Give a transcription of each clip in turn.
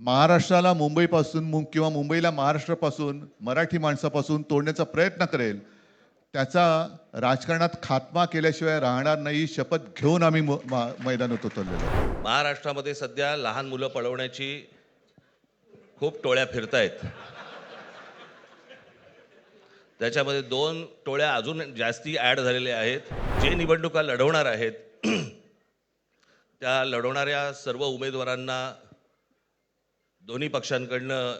महाराष्ट्राला मुंबईपासून किंवा मुंबईला महाराष्ट्रापासून मराठी माणसापासून तोडण्याचा प्रयत्न करेल त्याचा राजकारणात खात्मा केल्याशिवाय राहणार नाही शपथ घेऊन आम्ही मैदानात उतरलेलो आहोत. महाराष्ट्रामध्ये सध्या लहान मुलं पळवण्याची खूप टोळ्या फिरतायत. त्याच्यामध्ये 2 टोळ्या अजून जास्ती ॲड झालेल्या आहेत. जे निवडणुका लढवणार आहेत त्या लढवणाऱ्या सर्व उमेदवारांना दोन्ही पक्षांकडनं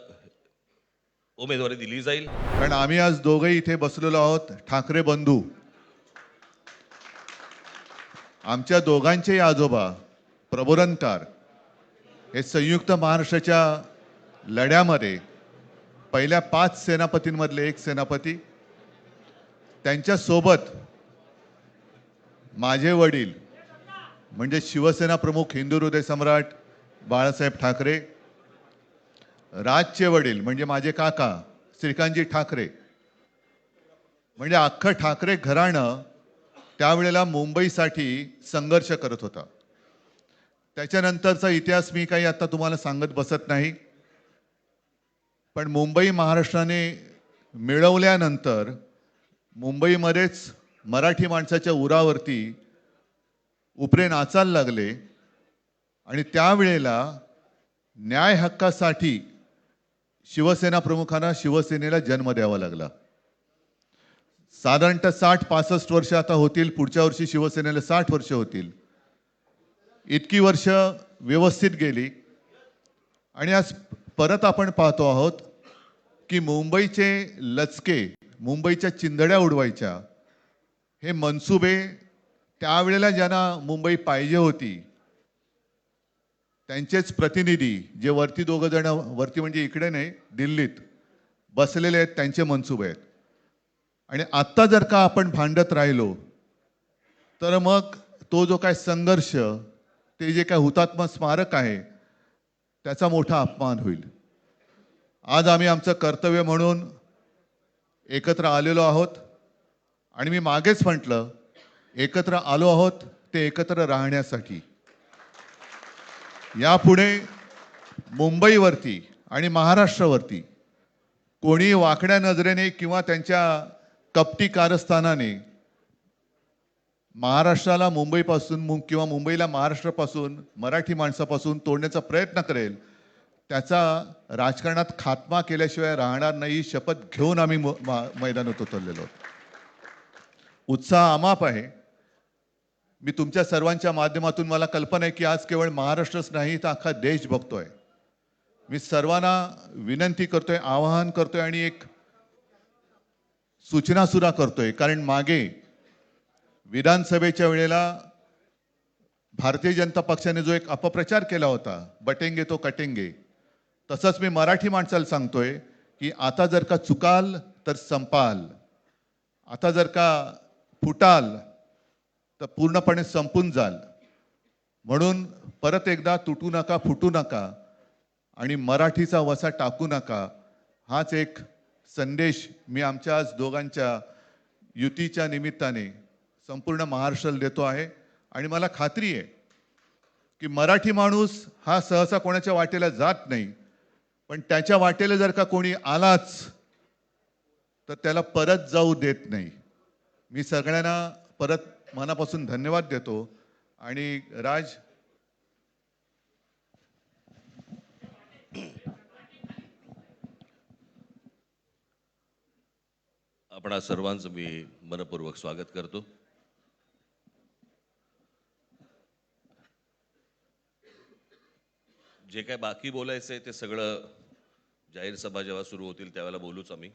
उमेदवारी दिली जाईल. कारण आम्ही आज दोघेही इथे बसलेलो आहोत ठाकरे बंधू. आमच्या दोघांचेही आजोबा प्रबोधनकार हे संयुक्त महाराष्ट्राच्या लढ्यामध्ये पहिल्या 5 सेनापतींमधले एक सेनापती. त्यांच्यासोबत माझे वडील म्हणजे शिवसेना प्रमुख हिंदू हृदय सम्राट बाळासाहेब ठाकरे, राजचे वडील म्हणजे माझे काका श्रीकांतजी ठाकरे, म्हणजे अख्खं ठाकरे घराणं त्यावेळेला मुंबईसाठी संघर्ष करत होता. त्याच्यानंतरचा इतिहास मी काही आता तुम्हाला सांगत बसत नाही. पण मुंबई महाराष्ट्राने मिळवल्यानंतर मुंबईमध्येच मराठी माणसाच्या उरावरती उपरे नाचायला लागले आणि त्यावेळेला न्याय हक्कासाठी शिवसेना प्रमुखांना शिवसेनेला जन्म द्यावा लागला. साधारणतः 60-65 वर्ष आता होतील. पुढच्या वर्षी शिवसेनेला 60 वर्ष होतील. इतकी वर्ष व्यवस्थित गेली आणि आज परत आपण पाहतो आहोत की मुंबईचे लचके, मुंबईच्या चिंधड्या उडवायच्या हे मनसुबे त्यावेळेला ज्यांना मुंबई पाहिजे होती त्यांचेच प्रतिनिधी जे वरती 2 जण, वरती म्हणजे इकडे नाही दिल्लीत बसलेले आहेत, त्यांचे मनसुबे आहेत. आणि आत्ता जर का आपण भांडत राहिलो तर मग तो जो काय संघर्ष, ते जे काय हुतात्मा स्मारक आहे त्याचा मोठा अपमान होईल. आज आम्ही आमचं कर्तव्य म्हणून एकत्र आलेलो आहोत आणि मी मागेच म्हटलं एकत्र आलो आहोत ते एकत्र राहण्यासाठी. यापुढे मुंबईवरती आणि महाराष्ट्रावरती कोणी वाकड्या नजरेने किंवा त्यांच्या कपटी कारस्थानाने महाराष्ट्राला मुंबईपासून किंवा मुंबईला महाराष्ट्रापासून मराठी माणसापासून तोडण्याचा प्रयत्न करेल त्याचा राजकारणात खात्मा केल्याशिवाय राहणार नाही शपथ घेऊन आम्ही मैदानात उतरलेलो आहोत. उत्साह अमाप आहे. मी तुमच्या सर्वांच्या माध्यमातून, मला कल्पना आहे की आज केवळ महाराष्ट्रच नाही तर अख्खा देश बघतोय. मी सर्वांना विनंती करतोय, आवाहन करतोय आणि एक सूचना सुद्धा करतोय. कारण मागे विधानसभेच्या वेळेला भारतीय जनता पक्षाने जो एक अपप्रचार केला होता, बटेंगे तो कटेंगे, तसंच मी मराठी माणसाला सांगतोय की आता जर का चुकाल तर संपाल, आता जर का फुटाल तर पूर्णपणे संपून जाल. म्हणून परत एकदा तुटू नका, फुटू नका आणि मराठीचा वसा टाकू नका, हाच एक संदेश मी आमच्या आज दोघांच्या युतीच्या निमित्ताने संपूर्ण महाराष्ट्राला देतो आहे. आणि मला खात्री आहे की मराठी माणूस हा सहसा कोणाच्या वाटेला जात नाही, पण त्याच्या वाटेला जर का कोणी आलाच तर त्याला परत जाऊ देत नाही. मी सगळ्यांना परत मनापासून धन्यवाद देतो. आणि राज, आपणा सर्वांचं मी मनपूर्वक स्वागत करतो. जे काय बाकी बोलायचं आहे ते सगळं जाहीर सभा जेव्हा सुरू होतील त्यावेळेला बोलूच आम्ही.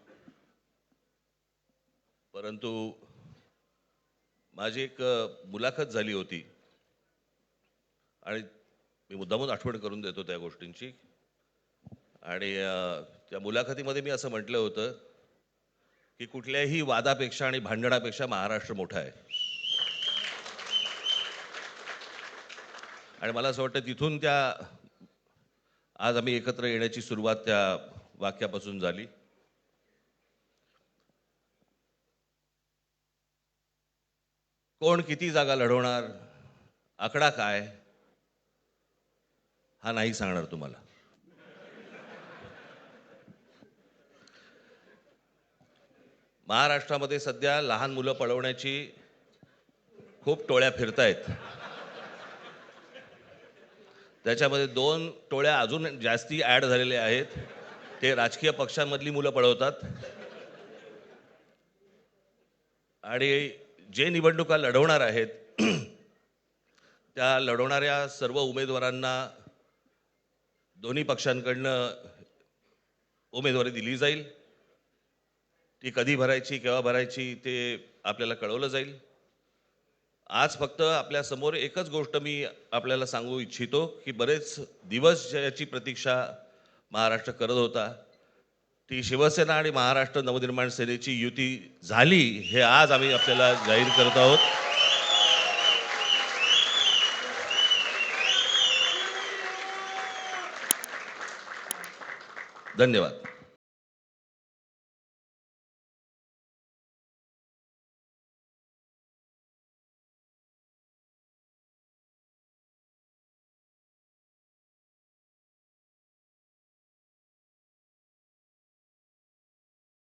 परंतु माझी एक मुलाखत झाली होती आणि मी मुद्दामून आठवण करून देतो त्या गोष्टींची. आणि त्या मुलाखतीमध्ये मी असं म्हटलं होतं की कुठल्याही वादापेक्षा आणि भांडणापेक्षा महाराष्ट्र मोठा आहे. आणि मला असं वाटतं तिथून त्या आज आम्ही एकत्र येण्याची सुरुवात त्या वाक्यापासून झाली. कोण किती जागा लढवणार, आकडा काय, हा नाही सांगणार तुम्हाला. महाराष्ट्रामध्ये सध्या लहान मुलं पळवण्याची खूप टोळ्या फिरतायत. त्याच्यामध्ये 2 टोळ्या अजून जास्ती ॲड झालेल्या आहेत. ते राजकीय पक्षांमधली मुलं पळवतात आणि जे निवडणुका लढवणार आहेत त्या लढवणाऱ्या सर्व उमेदवारांना दोन्ही पक्षांकडनं उमेदवारी दिली जाईल. ती कधी भरायची, केव्हा भरायची ते आपल्याला कळवलं जाईल. आज फक्त आपल्यासमोर एकच गोष्ट मी आपल्याला सांगू इच्छितो की बरेच दिवस ज्याची प्रतीक्षा महाराष्ट्र करत होता, ती शिवसेना आणि महाराष्ट्र नवनिर्माण सेनेची युती झाली, हे आज आम्ही आपल्याला जाहीर करत आहोत. धन्यवाद.